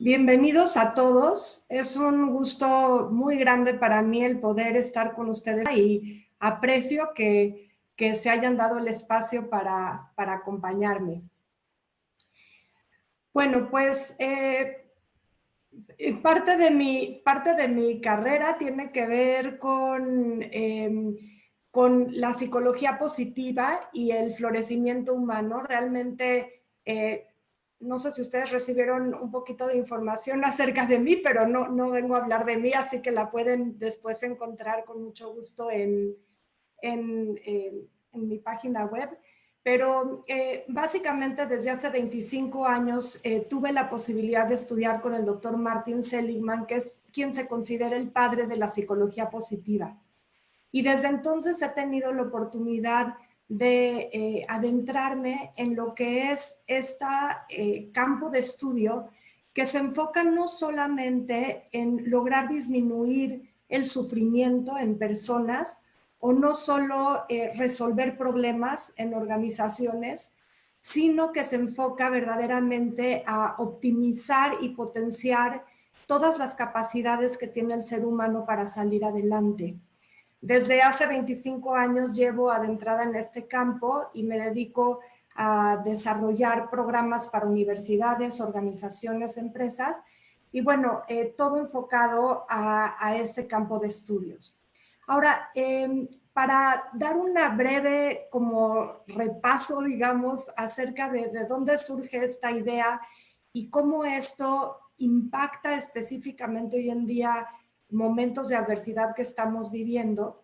Bienvenidos a todos. Es un gusto muy grande para mí el poder estar con ustedes y aprecio que se hayan dado el espacio para acompañarme. Bueno, pues parte de mi carrera tiene que ver con la psicología positiva y el florecimiento humano. Realmente, no sé si ustedes recibieron un poquito de información acerca de mí, pero no vengo a hablar de mí, así que la pueden después encontrar con mucho gusto en mi página web. Pero básicamente desde hace 25 años tuve la posibilidad de estudiar con el doctor Martin Seligman, que es quien se considera el padre de la psicología positiva. Y desde entonces he tenido la oportunidad de adentrarme en lo que es este campo de estudio que se enfoca no solamente en lograr disminuir el sufrimiento en personas o no solo resolver problemas en organizaciones, sino que se enfoca verdaderamente a optimizar y potenciar todas las capacidades que tiene el ser humano para salir adelante. Desde hace 25 años llevo adentrada en este campo y me dedico a desarrollar programas para universidades, organizaciones, empresas y bueno, todo enfocado a este campo de estudios. Ahora, para dar una breve como repaso, digamos, acerca de dónde surge esta idea y cómo esto impacta específicamente hoy en día momentos de adversidad que estamos viviendo,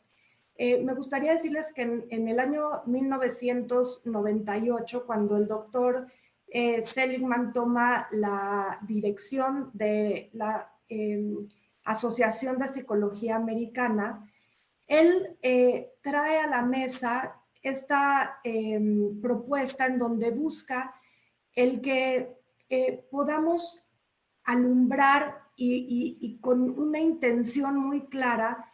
me gustaría decirles que en el año 1998, cuando el doctor Seligman toma la dirección de la Asociación de Psicología Americana, él trae a la mesa esta propuesta en donde busca el que podamos alumbrar y con una intención muy clara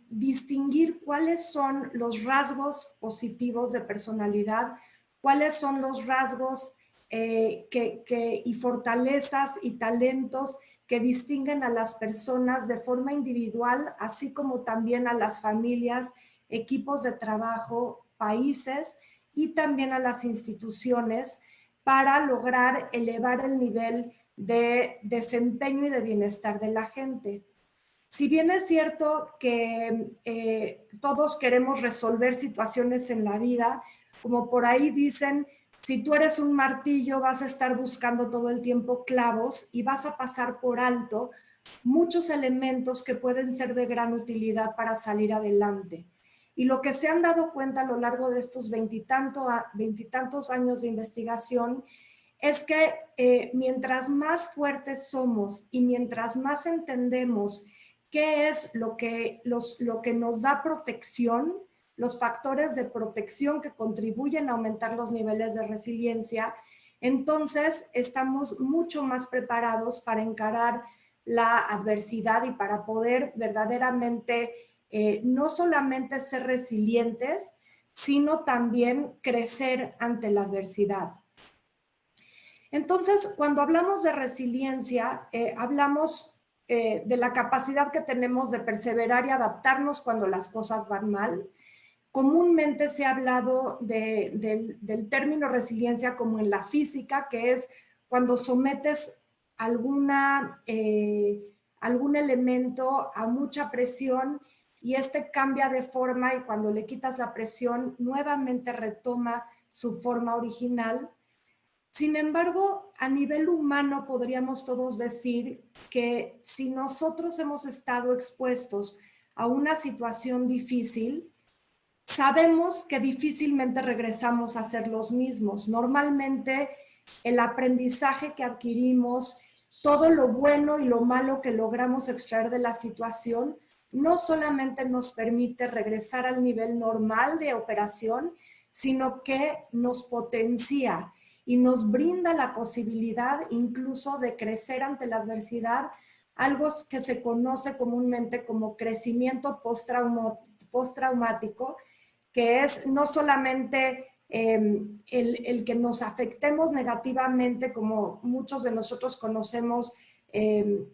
distinguir cuáles son los rasgos positivos de personalidad, cuáles son los rasgos y fortalezas y talentos que distinguen a las personas de forma individual, así como también a las familias, equipos de trabajo, países y también a las instituciones para lograr elevar el nivel de desempeño y de bienestar de la gente. Si bien es cierto que todos queremos resolver situaciones en la vida, como por ahí dicen, si tú eres un martillo vas a estar buscando todo el tiempo clavos y vas a pasar por alto muchos elementos que pueden ser de gran utilidad para salir adelante. Y lo que se han dado cuenta a lo largo de estos veintitantos años de investigación es que mientras más fuertes somos y mientras más entendemos qué es lo que nos da protección, los factores de protección que contribuyen a aumentar los niveles de resiliencia, entonces estamos mucho más preparados para encarar la adversidad y para poder verdaderamente no solamente ser resilientes, sino también crecer ante la adversidad. Entonces, cuando hablamos de resiliencia, hablamos de la capacidad que tenemos de perseverar y adaptarnos cuando las cosas van mal. Comúnmente se ha hablado del término resiliencia como en la física, que es cuando sometes algún elemento a mucha presión y este cambia de forma y cuando le quitas la presión nuevamente retoma su forma original. Sin embargo, a nivel humano podríamos todos decir que si nosotros hemos estado expuestos a una situación difícil, sabemos que difícilmente regresamos a ser los mismos. Normalmente el aprendizaje que adquirimos, todo lo bueno y lo malo que logramos extraer de la situación, no solamente nos permite regresar al nivel normal de operación, sino que nos potencia y nos brinda la posibilidad incluso de crecer ante la adversidad, algo que se conoce comúnmente como crecimiento postraumático, que es no solamente el que nos afectemos negativamente, como muchos de nosotros conocemos el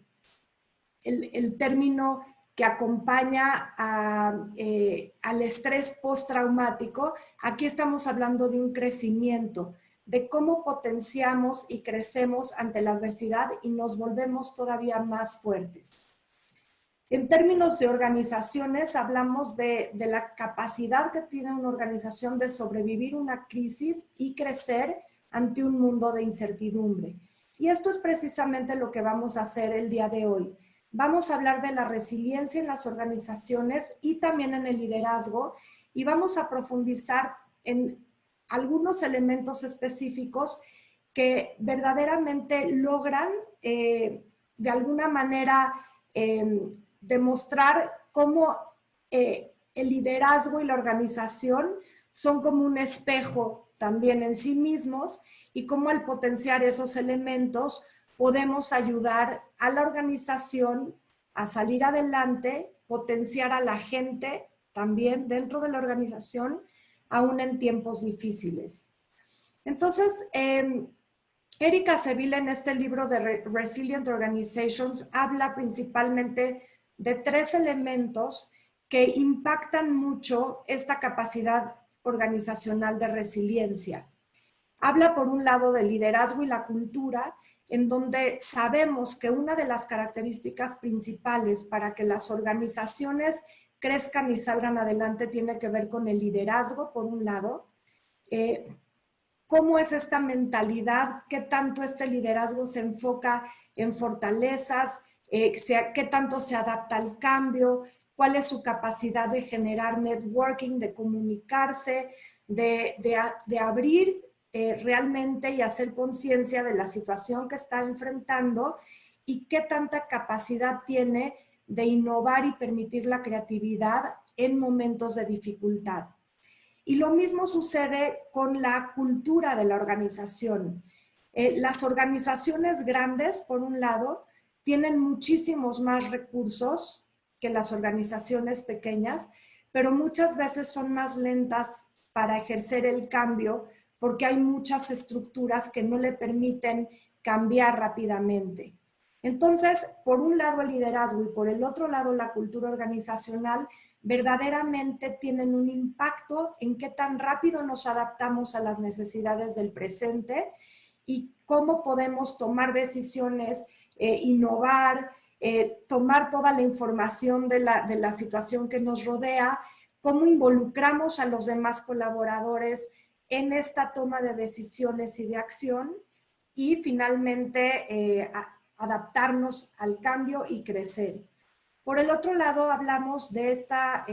término que acompaña al estrés postraumático. Aquí estamos hablando de un crecimiento, de cómo potenciamos y crecemos ante la adversidad y nos volvemos todavía más fuertes. En términos de organizaciones, hablamos de la capacidad que tiene una organización de sobrevivir una crisis y crecer ante un mundo de incertidumbre. Y esto es precisamente lo que vamos a hacer el día de hoy. Vamos a hablar de la resiliencia en las organizaciones y también en el liderazgo, y vamos a profundizar en algunos elementos específicos que verdaderamente logran de alguna manera demostrar cómo el liderazgo y la organización son como un espejo también en sí mismos, y cómo al potenciar esos elementos podemos ayudar a la organización a salir adelante, potenciar a la gente también dentro de la organización, aún en tiempos difíciles. Entonces, Erika Sevilla en este libro de Resilient Organizations habla principalmente de 3 elementos que impactan mucho esta capacidad organizacional de resiliencia. Habla por un lado del liderazgo y la cultura, en donde sabemos que una de las características principales para que las organizaciones crezcan y salgan adelante tiene que ver con el liderazgo, por un lado. ¿Cómo es esta mentalidad? ¿Qué tanto este liderazgo se enfoca en fortalezas? ¿Qué tanto se adapta al cambio? ¿Cuál es su capacidad de generar networking, de comunicarse, de abrir realmente y hacer conciencia de la situación que está enfrentando? ¿Y qué tanta capacidad tiene de innovar y permitir la creatividad en momentos de dificultad? Y lo mismo sucede con la cultura de la organización. Las organizaciones grandes, por un lado, tienen muchísimos más recursos que las organizaciones pequeñas, pero muchas veces son más lentas para ejercer el cambio porque hay muchas estructuras que no le permiten cambiar rápidamente. Entonces, por un lado el liderazgo y por el otro lado la cultura organizacional verdaderamente tienen un impacto en qué tan rápido nos adaptamos a las necesidades del presente y cómo podemos tomar decisiones, innovar, tomar toda la información de la situación que nos rodea, cómo involucramos a los demás colaboradores en esta toma de decisiones y de acción, y finalmente adaptarnos al cambio y crecer. Por el otro lado, hablamos de esta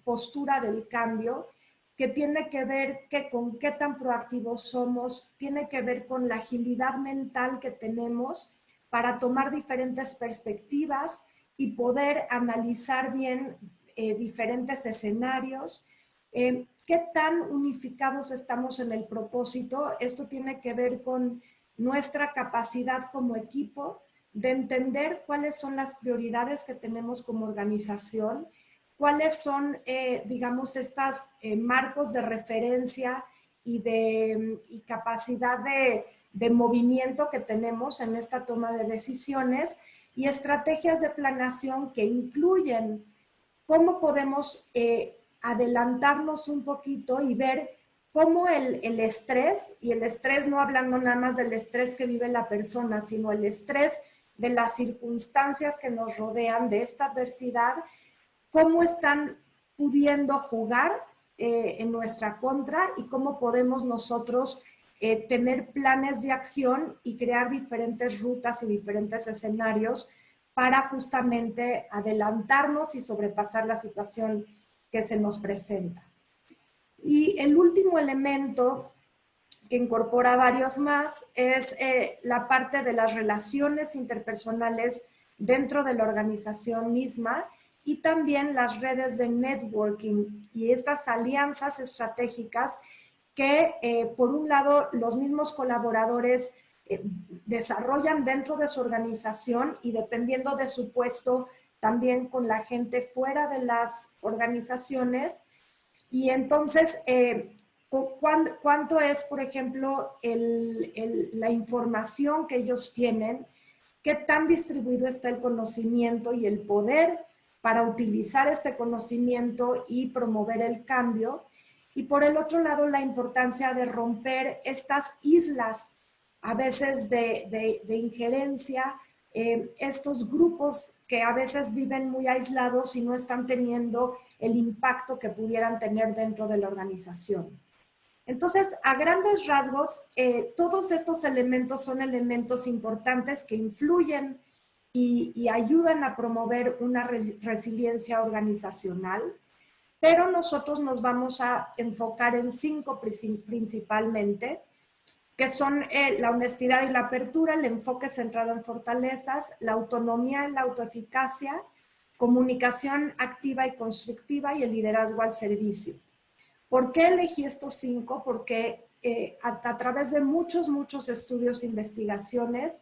postura del cambio que tiene que ver con qué tan proactivos somos, tiene que ver con la agilidad mental que tenemos para tomar diferentes perspectivas y poder analizar bien diferentes escenarios. ¿Qué tan unificados estamos en el propósito? Esto tiene que ver con nuestra capacidad como equipo de entender cuáles son las prioridades que tenemos como organización, cuáles son, digamos, estos marcos de referencia y capacidad de movimiento que tenemos en esta toma de decisiones, y estrategias de planeación que incluyen cómo podemos adelantarnos un poquito y ver cómo el estrés, y el estrés no hablando nada más del estrés que vive la persona, sino el estrés de las circunstancias que nos rodean, de esta adversidad, cómo están pudiendo jugar en nuestra contra y cómo podemos nosotros tener planes de acción y crear diferentes rutas y diferentes escenarios para justamente adelantarnos y sobrepasar la situación que se nos presenta. Y el último elemento, que incorpora varios más, es la parte de las relaciones interpersonales dentro de la organización misma, y también las redes de networking y estas alianzas estratégicas que, por un lado, los mismos colaboradores desarrollan dentro de su organización, y dependiendo de su puesto, también con la gente fuera de las organizaciones. Y entonces, ¿Cuánto es, por ejemplo, la información que ellos tienen? ¿Qué tan distribuido está el conocimiento y el poder para utilizar este conocimiento y promover el cambio? Y por el otro lado, la importancia de romper estas islas, a veces de injerencia, estos grupos que a veces viven muy aislados y no están teniendo el impacto que pudieran tener dentro de la organización. Entonces, a grandes rasgos, todos estos elementos son elementos importantes que influyen y ayudan a promover una resiliencia organizacional, pero nosotros nos vamos a enfocar en 5 principalmente, que son la honestidad y la apertura, el enfoque centrado en fortalezas, la autonomía y la autoeficacia, comunicación activa y constructiva y el liderazgo al servicio. ¿Por qué elegí estos 5? Porque a través de muchos estudios e investigaciones,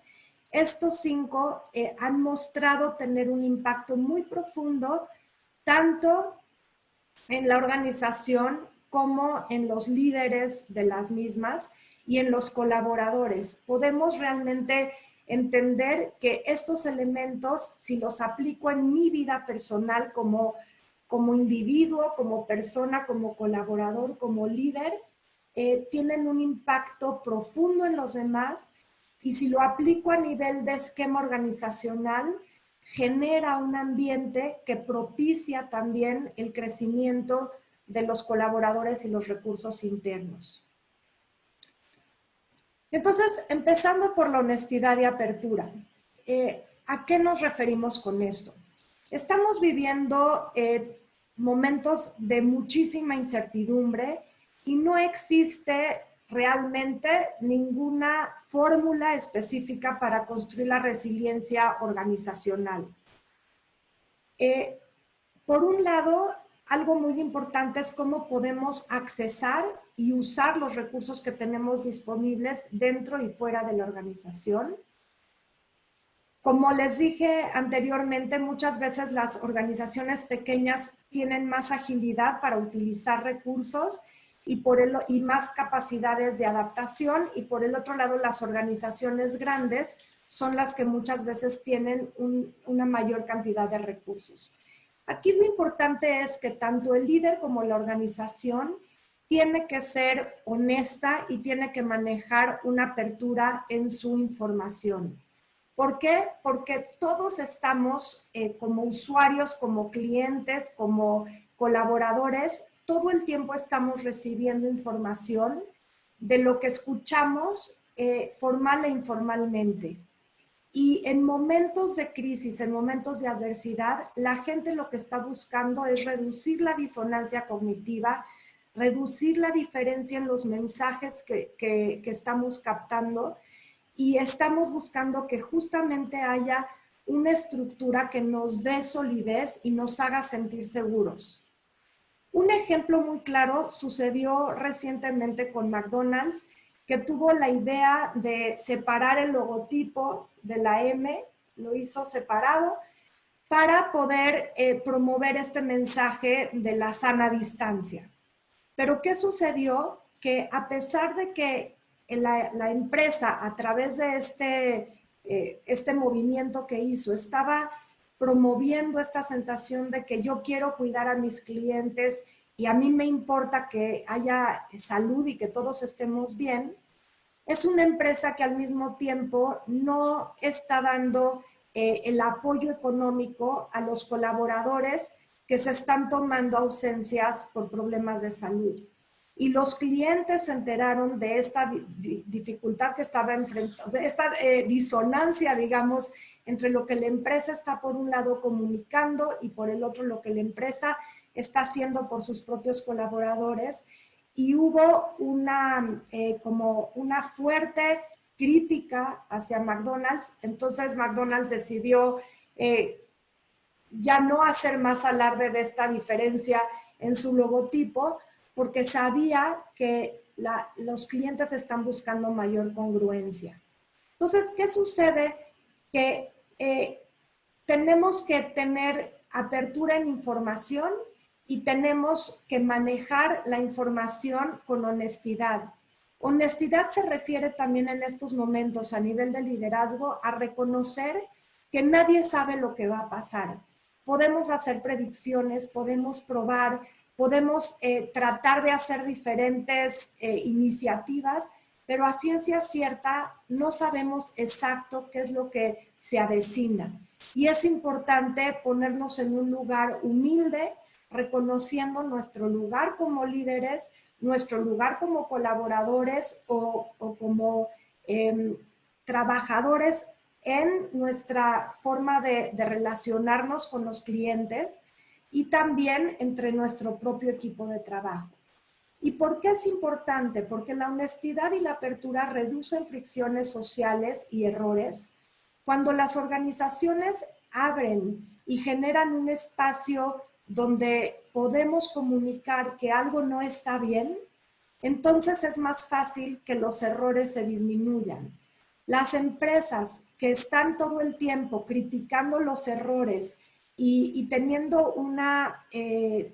estos 5 han mostrado tener un impacto muy profundo, tanto en la organización como en los líderes de las mismas y en los colaboradores. Podemos realmente entender que estos elementos, si los aplico en mi vida personal como individuo, como persona, como colaborador, como líder, tienen un impacto profundo en los demás, y si lo aplico a nivel de esquema organizacional, genera un ambiente que propicia también el crecimiento de los colaboradores y los recursos internos. Entonces, empezando por la honestidad y apertura, ¿a qué nos referimos con esto? Estamos viviendo momentos de muchísima incertidumbre y no existe realmente ninguna fórmula específica para construir la resiliencia organizacional. Por un lado, algo muy importante es cómo podemos accesar y usar los recursos que tenemos disponibles dentro y fuera de la organización. Como les dije anteriormente, muchas veces las organizaciones pequeñas tienen más agilidad para utilizar recursos y más capacidades de adaptación, y por el otro lado, las organizaciones grandes son las que muchas veces tienen una mayor cantidad de recursos. Aquí lo importante es que tanto el líder como la organización tiene que ser honesta y tiene que manejar una apertura en su información. ¿Por qué? Porque todos estamos como usuarios, como clientes, como colaboradores, todo el tiempo estamos recibiendo información de lo que escuchamos formal e informalmente. Y en momentos de crisis, en momentos de adversidad, la gente lo que está buscando es reducir la disonancia cognitiva, reducir la diferencia en los mensajes que estamos captando, y estamos buscando que justamente haya una estructura que nos dé solidez y nos haga sentir seguros. Un ejemplo muy claro sucedió recientemente con McDonald's, que tuvo la idea de separar el logotipo de la M, lo hizo separado para poder promover este mensaje de la sana distancia. Pero ¿qué sucedió? Que a pesar de que la empresa, a través de este movimiento que hizo, estaba promoviendo esta sensación de que yo quiero cuidar a mis clientes y a mí me importa que haya salud y que todos estemos bien, es una empresa que al mismo tiempo no está dando el apoyo económico a los colaboradores que se están tomando ausencias por problemas de salud. Y los clientes se enteraron de esta dificultad que estaba enfrentando, de esta disonancia, digamos, entre lo que la empresa está por un lado comunicando y por el otro lo que la empresa está haciendo por sus propios colaboradores. Y hubo como una fuerte crítica hacia McDonald's. Entonces McDonald's decidió ya no hacer más alarde de esta diferencia en su logotipo, porque sabía que los clientes están buscando mayor congruencia. Entonces, ¿qué sucede? Que tenemos que tener apertura en información y tenemos que manejar la información con honestidad. Honestidad se refiere también en estos momentos a nivel de liderazgo a reconocer que nadie sabe lo que va a pasar. Podemos hacer predicciones, podemos probar, podemos tratar de hacer diferentes iniciativas, pero a ciencia cierta no sabemos exacto qué es lo que se avecina. Y es importante ponernos en un lugar humilde, reconociendo nuestro lugar como líderes, nuestro lugar como colaboradores o como trabajadores en nuestra forma de relacionarnos con los clientes y también entre nuestro propio equipo de trabajo. ¿Y por qué es importante? Porque la honestidad y la apertura reducen fricciones sociales y errores. Cuando las organizaciones abren y generan un espacio donde podemos comunicar que algo no está bien, entonces es más fácil que los errores se disminuyan. Las empresas que están todo el tiempo criticando los errores y teniendo una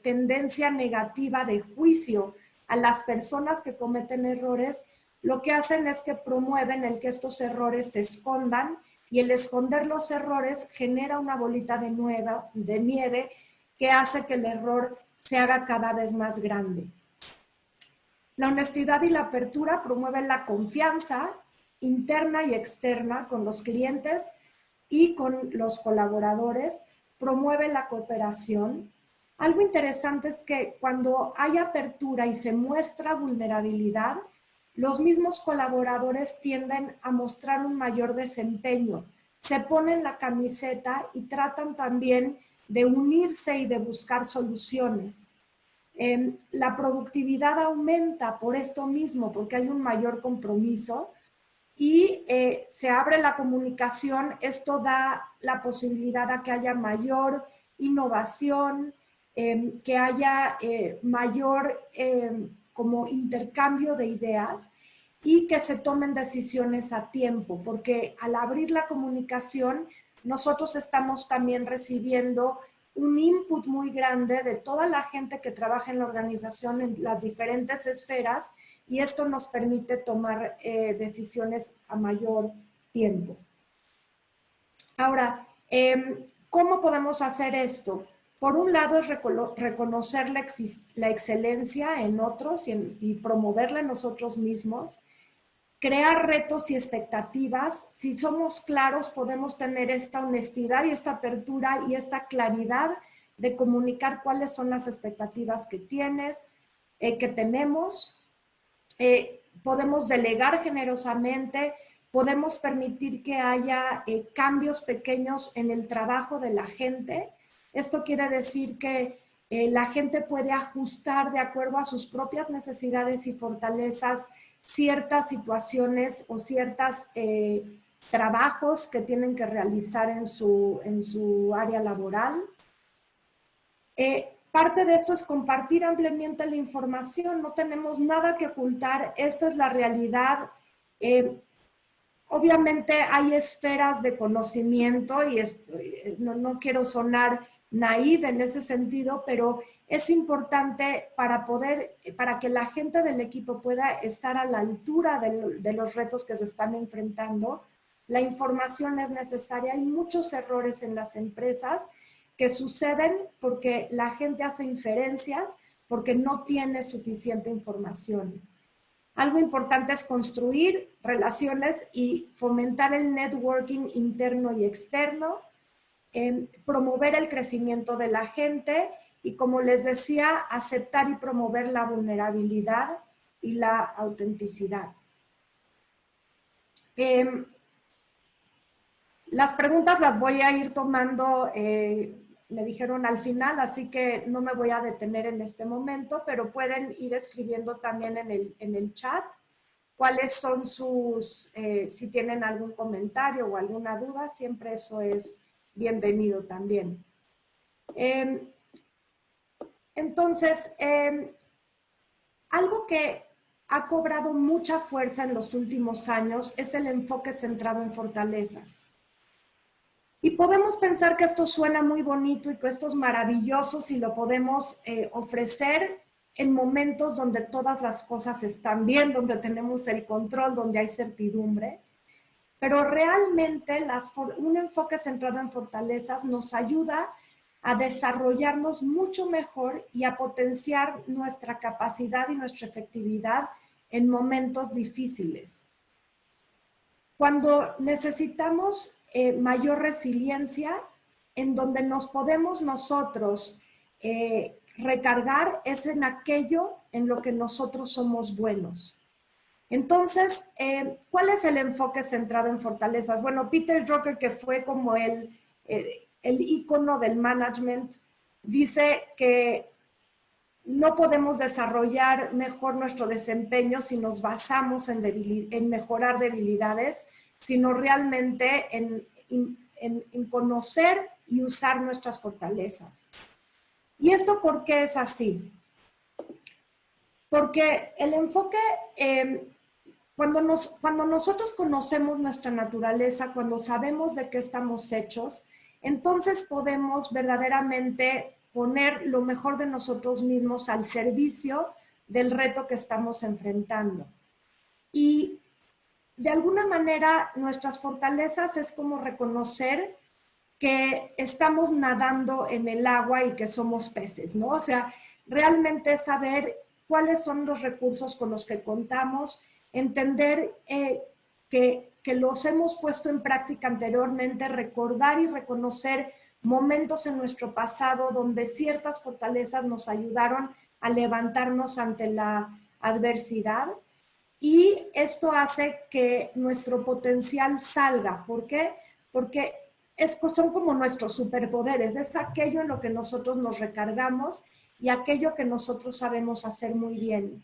tendencia negativa de juicio a las personas que cometen errores, lo que hacen es que promueven el que estos errores se escondan y el esconder los errores genera una bolita de nieve que hace que el error se haga cada vez más grande. La honestidad y la apertura promueven la confianza interna y externa con los clientes y con los colaboradores, promueven la cooperación. Algo interesante es que cuando hay apertura y se muestra vulnerabilidad, los mismos colaboradores tienden a mostrar un mayor desempeño, se ponen la camiseta y tratan también de unirse y de buscar soluciones. La productividad aumenta por esto mismo, porque hay un mayor compromiso y se abre la comunicación. Esto da la posibilidad a que haya mayor innovación, que haya mayor como intercambio de ideas y que se tomen decisiones a tiempo, porque al abrir la comunicación, nosotros estamos también recibiendo un input muy grande de toda la gente que trabaja en la organización en las diferentes esferas y esto nos permite tomar decisiones a mayor tiempo. Ahora, ¿cómo podemos hacer esto? Por un lado es reconocer la excelencia en otros y promoverla en nosotros mismos, crear retos y expectativas. Si somos claros, podemos tener esta honestidad y esta apertura y esta claridad de comunicar cuáles son las expectativas que tenemos. Podemos delegar generosamente, podemos permitir que haya cambios pequeños en el trabajo de la gente. Esto quiere decir que la gente puede ajustar de acuerdo a sus propias necesidades y fortalezas ciertas situaciones o ciertos trabajos que tienen que realizar en su área laboral. Parte de esto es compartir ampliamente la información, no tenemos nada que ocultar, esta es la realidad. Obviamente hay esferas de conocimiento y no quiero sonar naive en ese sentido, pero es importante para que la gente del equipo pueda estar a la altura de los retos que se están enfrentando. La información es necesaria, hay muchos errores en las empresas que suceden porque la gente hace inferencias, porque no tiene suficiente información. Algo importante es construir relaciones y fomentar el networking interno y externo, promover el crecimiento de la gente y, como les decía, aceptar y promover la vulnerabilidad y la autenticidad. Las preguntas las voy a ir tomando, me dijeron al final, así que no me voy a detener en este momento, pero pueden ir escribiendo también en el chat cuáles son si tienen algún comentario o alguna duda, siempre eso es bienvenido también. Entonces, algo que ha cobrado mucha fuerza en los últimos años es el enfoque centrado en fortalezas. Y podemos pensar que esto suena muy bonito y que esto es maravilloso si lo podemos ofrecer en momentos donde todas las cosas están bien, donde tenemos el control, donde hay certidumbre. Pero realmente un enfoque centrado en fortalezas nos ayuda a desarrollarnos mucho mejor y a potenciar nuestra capacidad y nuestra efectividad en momentos difíciles. Cuando necesitamos mayor resiliencia, en donde nos podemos nosotros recargar es en aquello en lo que nosotros somos buenos. Entonces, ¿cuál es el enfoque centrado en fortalezas? Bueno, Peter Drucker, que fue como el ícono del management, dice que no podemos desarrollar mejor nuestro desempeño si nos basamos en mejorar debilidades, sino realmente en conocer y usar nuestras fortalezas. ¿Y esto por qué es así? Porque el enfoque, cuando nosotros conocemos nuestra naturaleza, cuando sabemos de qué estamos hechos, entonces podemos verdaderamente poner lo mejor de nosotros mismos al servicio del reto que estamos enfrentando. Y de alguna manera nuestras fortalezas es como reconocer que estamos nadando en el agua y que somos peces, ¿no? O sea, realmente saber cuáles son los recursos con los que contamos, entender que los hemos puesto en práctica anteriormente, recordar y reconocer momentos en nuestro pasado donde ciertas fortalezas nos ayudaron a levantarnos ante la adversidad. Y esto hace que nuestro potencial salga. ¿Por qué? Porque son como nuestros superpoderes, es aquello en lo que nosotros nos recargamos y aquello que nosotros sabemos hacer muy bien.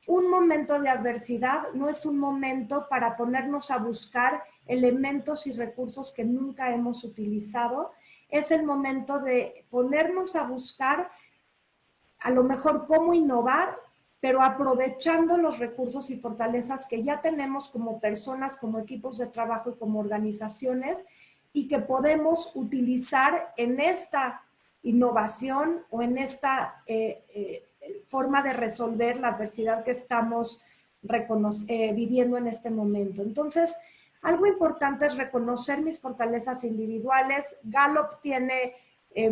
Un momento de adversidad no es un momento para ponernos a buscar elementos y recursos que nunca hemos utilizado, es el momento de ponernos a buscar a lo mejor cómo innovar, pero aprovechando los recursos y fortalezas que ya tenemos como personas, como equipos de trabajo y como organizaciones, y que podemos utilizar en esta innovación o en esta forma de resolver la adversidad que estamos viviendo en este momento. Entonces, algo importante es reconocer mis fortalezas individuales. Gallup tiene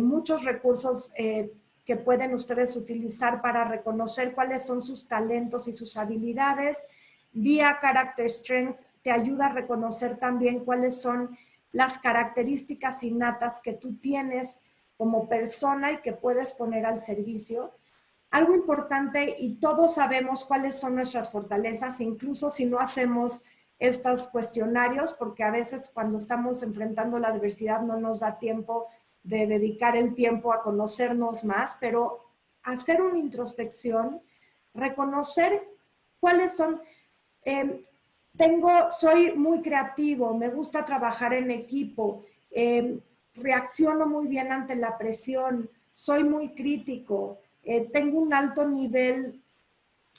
muchos recursos que pueden ustedes utilizar para reconocer cuáles son sus talentos y sus habilidades. Via Character Strengths te ayuda a reconocer también cuáles son las características innatas que tú tienes como persona y que puedes poner al servicio. Algo importante, y todos sabemos cuáles son nuestras fortalezas, incluso si no hacemos estos cuestionarios, porque a veces cuando estamos enfrentando la adversidad no nos da tiempo de dedicar el tiempo a conocernos más, pero hacer una introspección, reconocer cuáles son, soy muy creativo, me gusta trabajar en equipo, reacciono muy bien ante la presión, soy muy crítico, tengo un alto nivel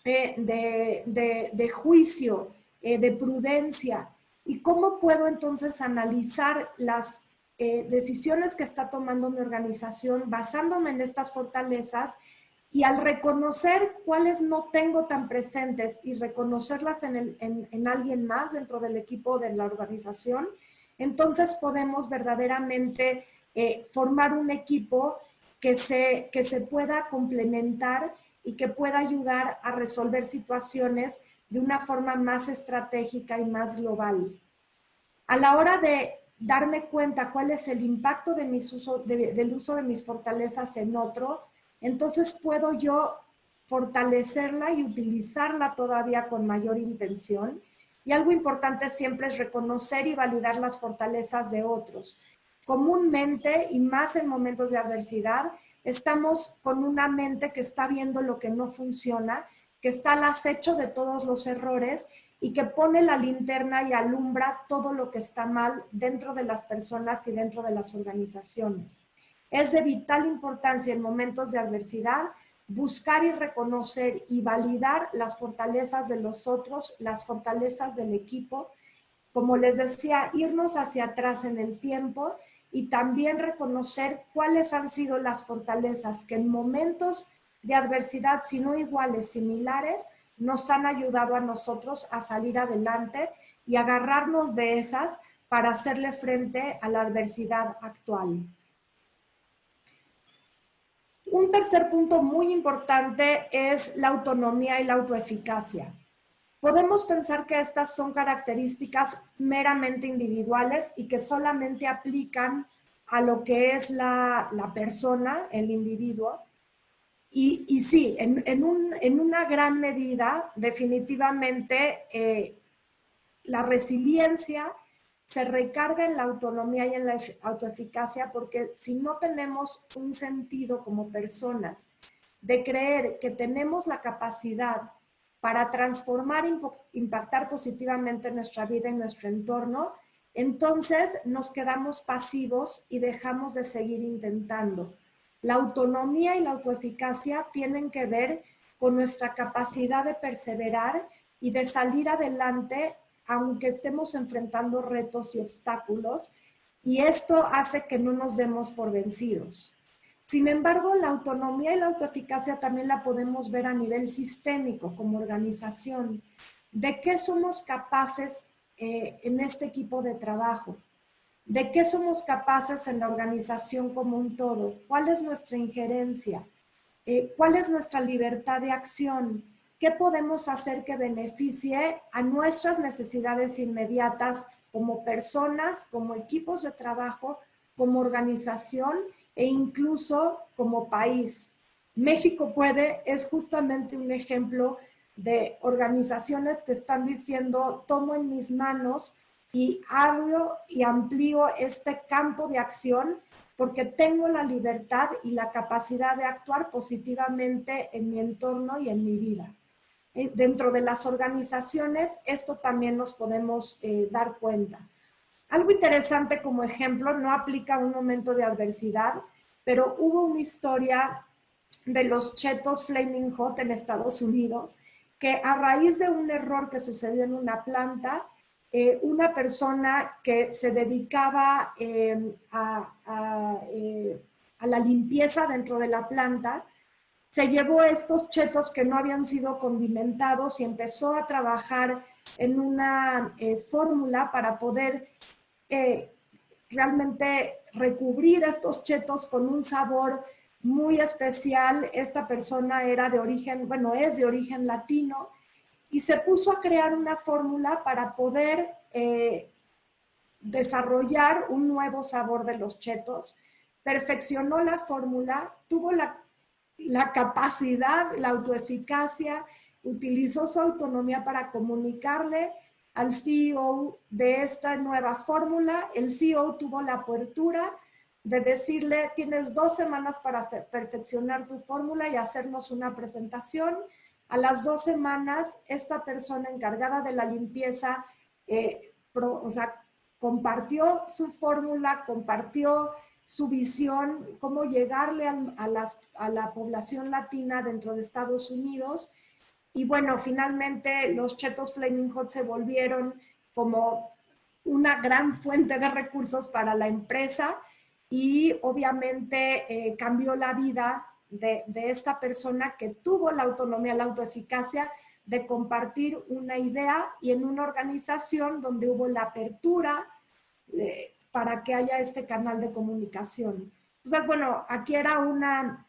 de juicio, de prudencia. ¿Y cómo puedo entonces analizar las decisiones que está tomando mi organización basándome en estas fortalezas? Y al reconocer cuáles no tengo tan presentes y reconocerlas en alguien más dentro del equipo de la organización, entonces podemos verdaderamente formar un equipo que se pueda complementar y que pueda ayudar a resolver situaciones de una forma más estratégica y más global. A la hora de darme cuenta cuál es el impacto del uso de mis fortalezas en otro, entonces puedo yo fortalecerla y utilizarla todavía con mayor intención. Y algo importante siempre es reconocer y validar las fortalezas de otros. Comúnmente, y más en momentos de adversidad, estamos con una mente que está viendo lo que no funciona, que está al acecho de todos los errores y que pone la linterna y alumbra todo lo que está mal dentro de las personas y dentro de las organizaciones. Es de vital importancia en momentos de adversidad buscar y reconocer y validar las fortalezas de los otros, las fortalezas del equipo. Como les decía, irnos hacia atrás en el tiempo y también reconocer cuáles han sido las fortalezas que en momentos de adversidad, si no iguales, similares, nos han ayudado a nosotros a salir adelante y agarrarnos de esas para hacerle frente a la adversidad actual. Un tercer punto muy importante es la autonomía y la autoeficacia. Podemos pensar que estas son características meramente individuales y que solamente aplican a lo que es la persona, el individuo. Y sí, en una gran medida, definitivamente, la resiliencia se recarga en la autonomía y en la autoeficacia, porque si no tenemos un sentido como personas de creer que tenemos la capacidad para transformar, impactar positivamente nuestra vida y nuestro entorno, entonces nos quedamos pasivos y dejamos de seguir intentando. La autonomía y la autoeficacia tienen que ver con nuestra capacidad de perseverar y de salir adelante aunque estemos enfrentando retos y obstáculos, y esto hace que no nos demos por vencidos. Sin embargo, la autonomía y la autoeficacia también la podemos ver a nivel sistémico, como organización. ¿De qué somos capaces en este equipo de trabajo? ¿De qué somos capaces en la organización como un todo? ¿Cuál es nuestra injerencia? ¿Cuál es nuestra libertad de acción? ¿Qué podemos hacer que beneficie a nuestras necesidades inmediatas como personas, como equipos de trabajo, como organización e incluso como país? México Puede es justamente un ejemplo de organizaciones que están diciendo, tomo en mis manos y abro y amplío este campo de acción porque tengo la libertad y la capacidad de actuar positivamente en mi entorno y en mi vida. Dentro de las organizaciones, esto también nos podemos dar cuenta. Algo interesante como ejemplo, no aplica a un momento de adversidad, pero hubo una historia de los Cheetos Flaming Hot en Estados Unidos, que a raíz de un error que sucedió en una planta, una persona que se dedicaba a la limpieza dentro de la planta, se llevó estos chetos que no habían sido condimentados y empezó a trabajar en una fórmula para poder realmente recubrir estos chetos con un sabor muy especial. Esta persona era de origen, bueno, es de origen latino, y se puso a crear una fórmula para poder desarrollar un nuevo sabor de los chetos. Perfeccionó la fórmula, tuvo la capacidad, la autoeficacia, utilizó su autonomía para comunicarle al CEO de esta nueva fórmula. El CEO tuvo la apertura de decirle, tienes 2 semanas para perfeccionar tu fórmula y hacernos una presentación. A las 2 semanas, esta persona encargada de la limpieza, compartió su fórmula, compartió su visión, cómo llegarle a la población latina dentro de Estados Unidos. Y bueno, finalmente los Cheetos Flaming Hot se volvieron como una gran fuente de recursos para la empresa y obviamente cambió la vida de esta persona que tuvo la autonomía, la autoeficacia de compartir una idea y en una organización donde hubo la apertura para que haya este canal de comunicación. Entonces, bueno, aquí era una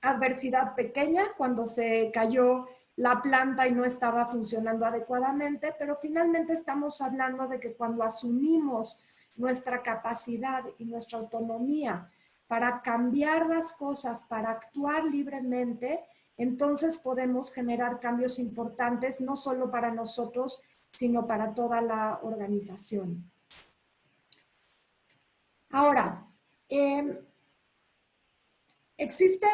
adversidad pequeña cuando se cayó la planta y no estaba funcionando adecuadamente, pero finalmente estamos hablando de que cuando asumimos nuestra capacidad y nuestra autonomía para cambiar las cosas, para actuar libremente, entonces podemos generar cambios importantes, no solo para nosotros, sino para toda la organización. Ahora, existe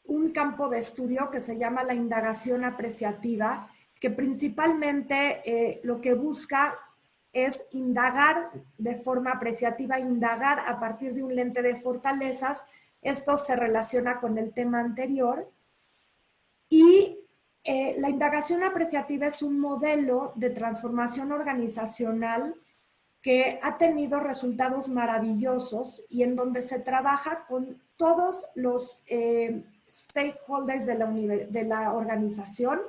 un campo de estudio que se llama la indagación apreciativa, que principalmente lo que busca es indagar de forma apreciativa, indagar a partir de un lente de fortalezas. Esto se relaciona con el tema anterior. Y la indagación apreciativa es un modelo de transformación organizacional que ha tenido resultados maravillosos y en donde se trabaja con todos los stakeholders de la organización.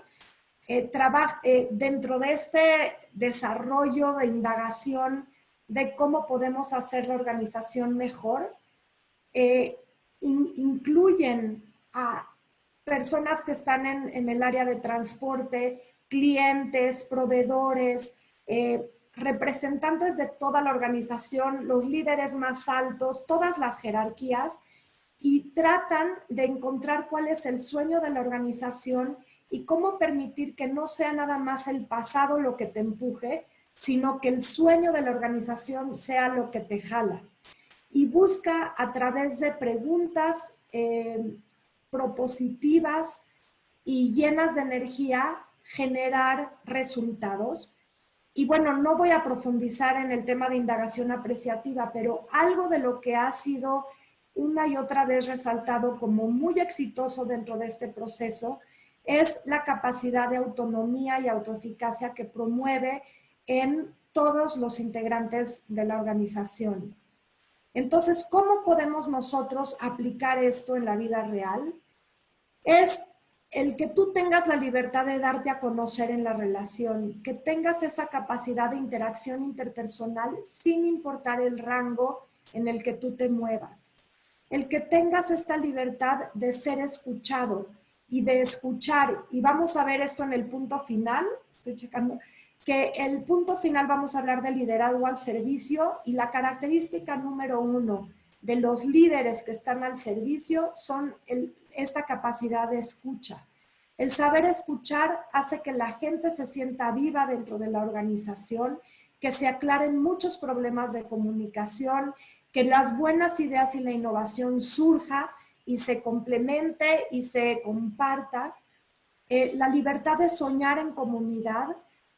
Dentro de este desarrollo de indagación de cómo podemos hacer la organización mejor, incluyen a personas que están en el área de transporte, clientes, proveedores, representantes de toda la organización, los líderes más altos, todas las jerarquías, y tratan de encontrar cuál es el sueño de la organización y cómo permitir que no sea nada más el pasado lo que te empuje, sino que el sueño de la organización sea lo que te jala. Y busca a través de preguntas propositivas y llenas de energía generar resultados. Y bueno, no voy a profundizar en el tema de indagación apreciativa, pero algo de lo que ha sido una y otra vez resaltado como muy exitoso dentro de este proceso es la capacidad de autonomía y autoeficacia que promueve en todos los integrantes de la organización. Entonces, ¿cómo podemos nosotros aplicar esto en la vida real? Es el que tú tengas la libertad de darte a conocer en la relación, que tengas esa capacidad de interacción interpersonal sin importar el rango en el que tú te muevas. El que tengas esta libertad de ser escuchado y de escuchar, y vamos a ver esto en el punto final, estoy checando, que el punto final vamos a hablar de liderazgo al servicio y la característica número 1 de los líderes que están al servicio son esta capacidad de escucha. El saber escuchar hace que la gente se sienta viva dentro de la organización, que se aclaren muchos problemas de comunicación, que las buenas ideas y la innovación surja y se complemente y se comparta. La libertad de soñar en comunidad.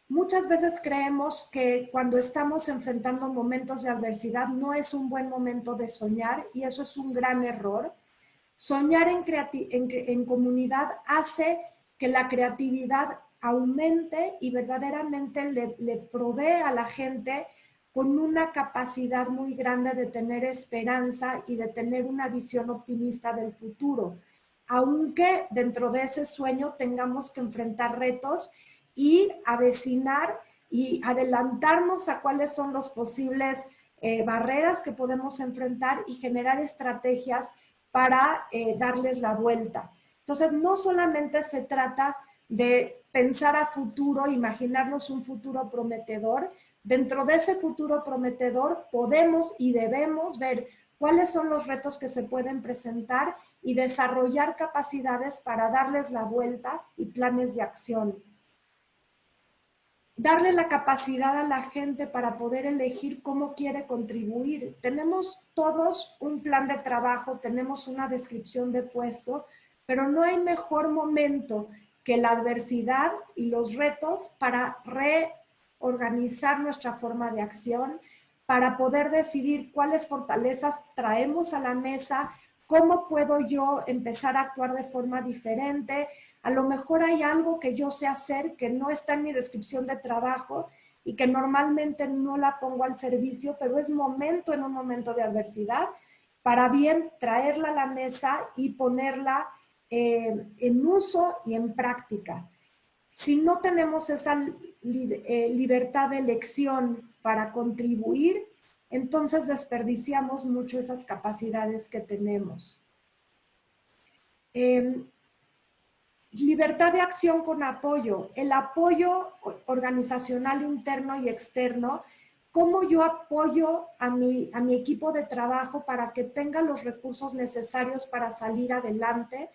Muchas veces creemos que cuando estamos enfrentando momentos de adversidad no es un buen momento de soñar y eso es un gran error. Soñar en comunidad hace que la creatividad aumente y verdaderamente le provee a la gente con una capacidad muy grande de tener esperanza y de tener una visión optimista del futuro, aunque dentro de ese sueño tengamos que enfrentar retos y avecinar y adelantarnos a cuáles son los posibles barreras que podemos enfrentar y generar estrategias para darles la vuelta. Entonces, no solamente se trata de pensar a futuro, imaginarnos un futuro prometedor. Dentro de ese futuro prometedor podemos y debemos ver cuáles son los retos que se pueden presentar y desarrollar capacidades para darles la vuelta y planes de acción. Darle la capacidad a la gente para poder elegir cómo quiere contribuir. Tenemos todos un plan de trabajo, tenemos una descripción de puesto, pero no hay mejor momento que la adversidad y los retos para reorganizar nuestra forma de acción, para poder decidir cuáles fortalezas traemos a la mesa, cómo puedo yo empezar a actuar de forma diferente. A lo mejor hay algo que yo sé hacer que no está en mi descripción de trabajo y que normalmente no la pongo al servicio, pero es momento en un momento de adversidad para bien traerla a la mesa y ponerla en uso y en práctica. Si no tenemos esa libertad de elección para contribuir, entonces desperdiciamos mucho esas capacidades que tenemos. Libertad de acción con apoyo. El apoyo organizacional interno y externo. ¿Cómo yo apoyo a mi equipo de trabajo para que tenga los recursos necesarios para salir adelante?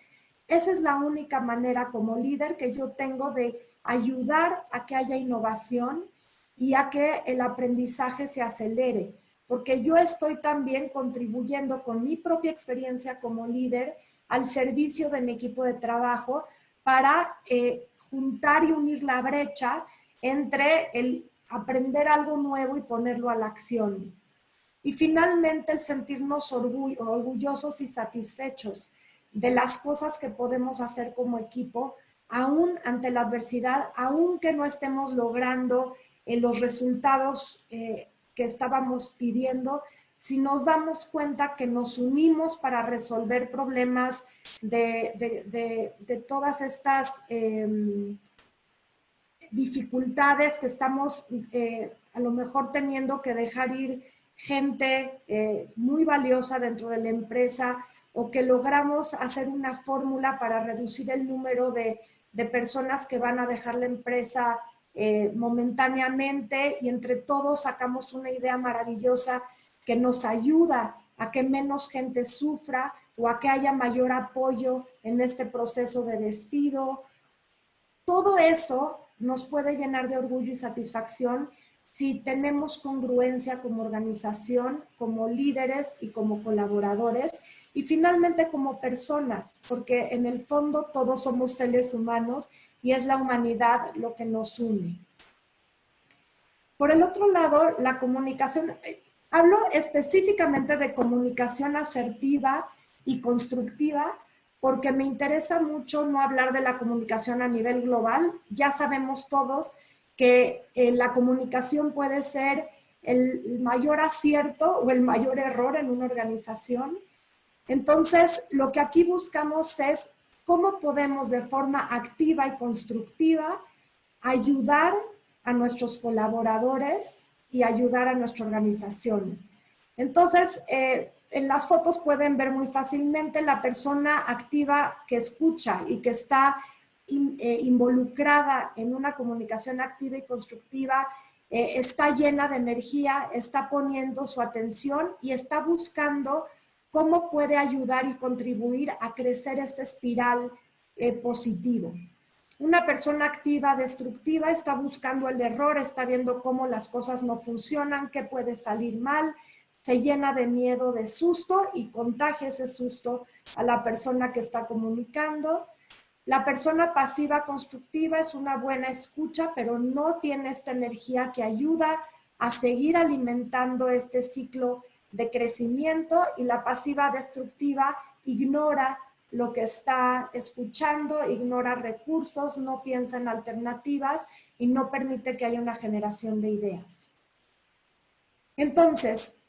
Esa es la única manera como líder que yo tengo de ayudar a que haya innovación y a que el aprendizaje se acelere, porque yo estoy también contribuyendo con mi propia experiencia como líder al servicio de mi equipo de trabajo para juntar y unir la brecha entre el aprender algo nuevo y ponerlo a la acción. Y finalmente el sentirnos orgullosos y satisfechos de las cosas que podemos hacer como equipo, aún ante la adversidad, aún que no estemos logrando los resultados que estábamos pidiendo, si nos damos cuenta que nos unimos para resolver problemas de todas estas dificultades que estamos a lo mejor teniendo que dejar ir gente muy valiosa dentro de la empresa, o que logramos hacer una fórmula para reducir el número de personas que van a dejar la empresa momentáneamente, y entre todos sacamos una idea maravillosa que nos ayuda a que menos gente sufra o a que haya mayor apoyo en este proceso de despido. Todo eso nos puede llenar de orgullo y satisfacción si tenemos congruencia como organización, como líderes y como colaboradores, y finalmente como personas, porque en el fondo todos somos seres humanos y es la humanidad lo que nos une. Por el otro lado, la comunicación, hablo específicamente de comunicación asertiva y constructiva, porque me interesa mucho no hablar de la comunicación a nivel global. Ya sabemos todos que la comunicación puede ser el mayor acierto o el mayor error en una organización. Entonces, lo que aquí buscamos es cómo podemos de forma activa y constructiva ayudar a nuestros colaboradores y ayudar a nuestra organización. Entonces, en las fotos pueden ver muy fácilmente la persona activa que escucha y que está involucrada en una comunicación activa y constructiva, está llena de energía, está poniendo su atención y está buscando cómo puede ayudar y contribuir a crecer esta espiral positivo. Una persona activa, destructiva, está buscando el error, está viendo cómo las cosas no funcionan, qué puede salir mal, se llena de miedo, de susto y contagia ese susto a la persona que está comunicando. La persona pasiva constructiva es una buena escucha, pero no tiene esta energía que ayuda a seguir alimentando este ciclo de crecimiento, y la pasiva destructiva ignora lo que está escuchando, ignora recursos, no piensa en alternativas y no permite que haya una generación de ideas. Entonces,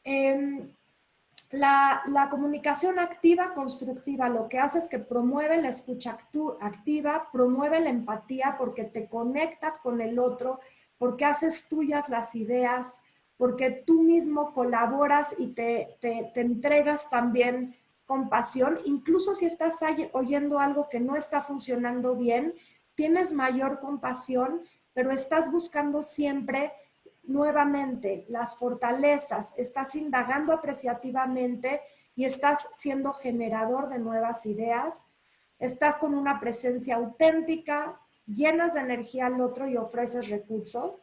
la comunicación activa, constructiva, lo que hace es que promueve la escucha activa, promueve la empatía porque te conectas con el otro, porque haces tuyas las ideas, porque tú mismo colaboras y te entregas también con pasión. Incluso si estás oyendo algo que no está funcionando bien, tienes mayor compasión, pero estás buscando siempre nuevamente las fortalezas, estás indagando apreciativamente y estás siendo generador de nuevas ideas, estás con una presencia auténtica, llenas de energía al otro y ofreces recursos.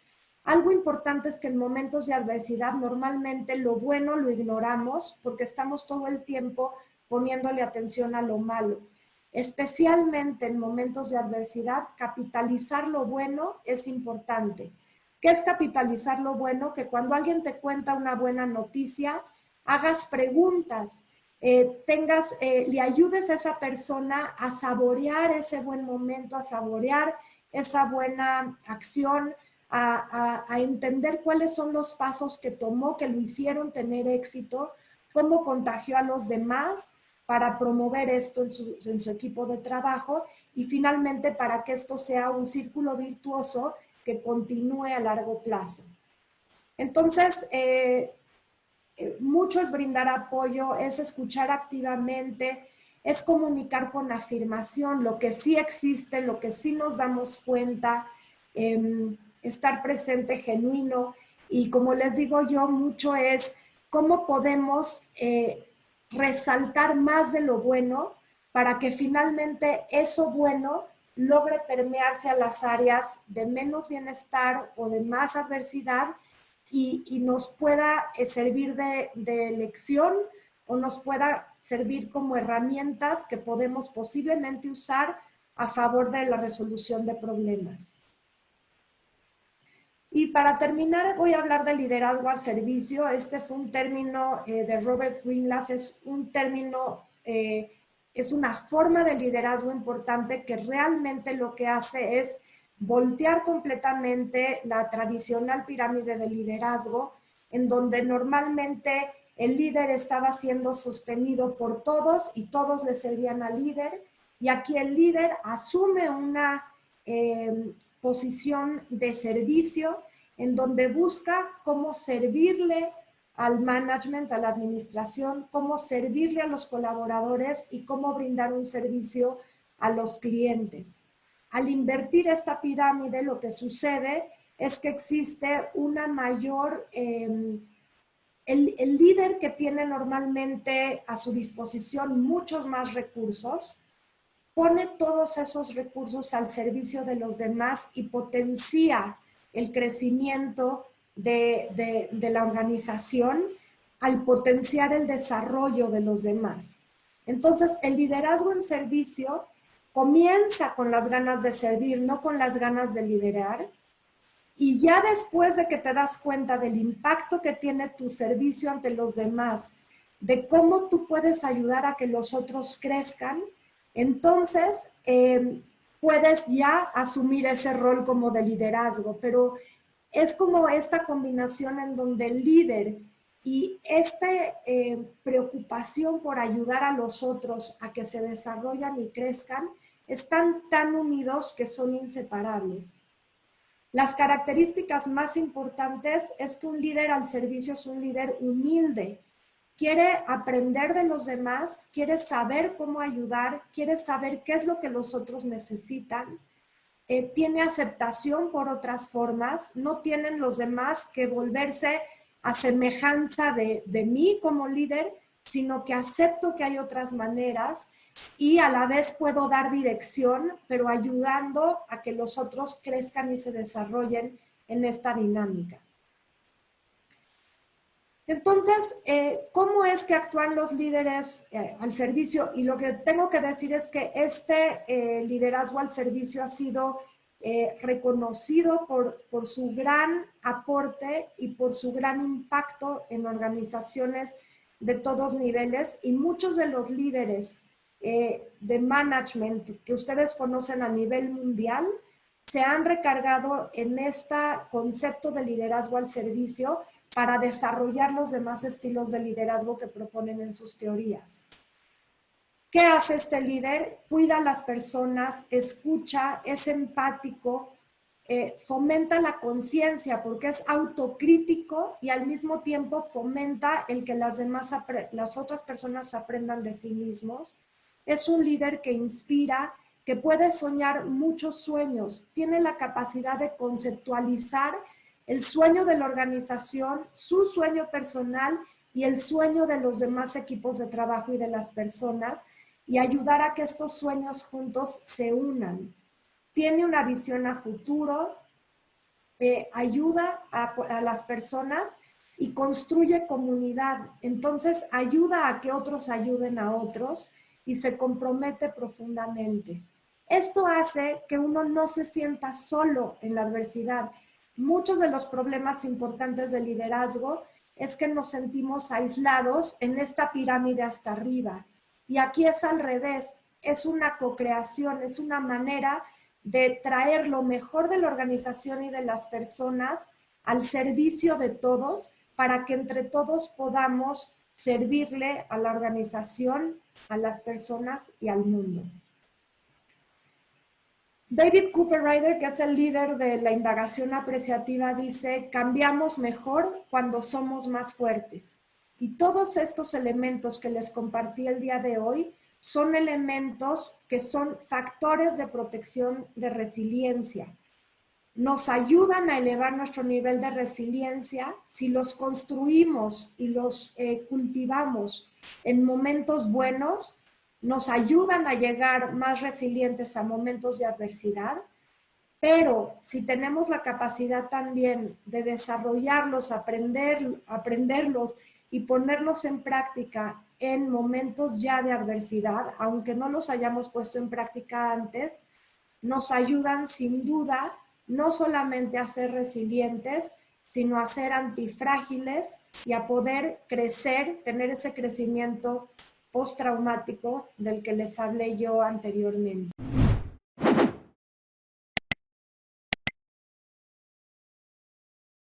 Algo importante es que en momentos de adversidad normalmente lo bueno lo ignoramos porque estamos todo el tiempo poniéndole atención a lo malo. Especialmente en momentos de adversidad, capitalizar lo bueno es importante. ¿Qué es capitalizar lo bueno? Que cuando alguien te cuenta una buena noticia, hagas preguntas, le ayudes a esa persona a saborear ese buen momento, a saborear esa buena acción, a entender cuáles son los pasos que tomó, que lo hicieron tener éxito, cómo contagió a los demás para promover esto en su equipo de trabajo, y finalmente para que esto sea un círculo virtuoso que continúe a largo plazo. Entonces, mucho es brindar apoyo, es escuchar activamente, es comunicar con afirmación lo que sí existe, lo que sí nos damos cuenta, estar presente, genuino, y como les digo yo, mucho es cómo podemos resaltar más de lo bueno para que finalmente eso bueno logre permearse a las áreas de menos bienestar o de más adversidad y nos pueda servir de lección o nos pueda servir como herramientas que podemos posiblemente usar a favor de la resolución de problemas. Y para terminar, voy a hablar de liderazgo al servicio. Este fue un término de Robert Greenleaf, es un término, es una forma de liderazgo importante que realmente lo que hace es voltear completamente la tradicional pirámide de liderazgo, en donde normalmente el líder estaba siendo sostenido por todos y todos le servían al líder, y aquí el líder asume una posición de servicio en donde busca cómo servirle al management, a la administración, cómo servirle a los colaboradores y cómo brindar un servicio a los clientes. Al invertir esta pirámide, lo que sucede es que existe una mayor... el líder que tiene normalmente a su disposición muchos más recursos, pone todos esos recursos al servicio de los demás y potencia el crecimiento de la organización al potenciar el desarrollo de los demás. Entonces, el liderazgo en servicio comienza con las ganas de servir, no con las ganas de liderar. Y ya después de que te das cuenta del impacto que tiene tu servicio ante los demás, de cómo tú puedes ayudar a que los otros crezcan, entonces puedes ya asumir ese rol como de liderazgo. Pero es como esta combinación en donde el líder y esta preocupación por ayudar a los otros a que se desarrollen y crezcan, están tan unidos que son inseparables. Las características más importantes es que un líder al servicio es un líder humilde. Quiere aprender de los demás, quiere saber cómo ayudar, quiere saber qué es lo que los otros necesitan. Tiene aceptación por otras formas. No tienen los demás que volverse a semejanza de mí como líder, sino que acepto que hay otras maneras y a la vez puedo dar dirección, pero ayudando a que los otros crezcan y se desarrollen en esta dinámica. Entonces, ¿cómo es que actúan los líderes al servicio? Y lo que tengo que decir es que este liderazgo al servicio ha sido reconocido por su gran aporte y por su gran impacto en organizaciones de todos niveles, y muchos de los líderes de management que ustedes conocen a nivel mundial se han recargado en este concepto de liderazgo al servicio para desarrollar los demás estilos de liderazgo que proponen en sus teorías. ¿Qué hace este líder? Cuida a las personas, escucha, es empático, fomenta la conciencia porque es autocrítico y al mismo tiempo fomenta el que las otras personas aprendan de sí mismos. Es un líder que inspira, que puede soñar muchos sueños, tiene la capacidad de conceptualizar el sueño de la organización, su sueño personal y el sueño de los demás equipos de trabajo y de las personas, y ayudar a que estos sueños juntos se unan. Tiene una visión a futuro, ayuda a las personas y construye comunidad. Entonces ayuda a que otros ayuden a otros y se compromete profundamente. Esto hace que uno no se sienta solo en la adversidad. Muchos de los problemas importantes del liderazgo es que nos sentimos aislados en esta pirámide hasta arriba. Y aquí es al revés, es una co-creación, es una manera de traer lo mejor de la organización y de las personas al servicio de todos para que entre todos podamos servirle a la organización, a las personas y al mundo. David Cooperrider, que es el líder de la indagación apreciativa, dice: cambiamos mejor cuando somos más fuertes. Y todos estos elementos que les compartí el día de hoy son elementos que son factores de protección de resiliencia. Nos ayudan a elevar nuestro nivel de resiliencia si los construimos y los cultivamos en momentos buenos. Nos ayudan a llegar más resilientes a momentos de adversidad, pero si tenemos la capacidad también de desarrollarlos, aprenderlos y ponerlos en práctica en momentos ya de adversidad, aunque no los hayamos puesto en práctica antes, nos ayudan sin duda no solamente a ser resilientes, sino a ser antifrágiles y a poder crecer, tener ese crecimiento postraumático del que les hablé yo anteriormente.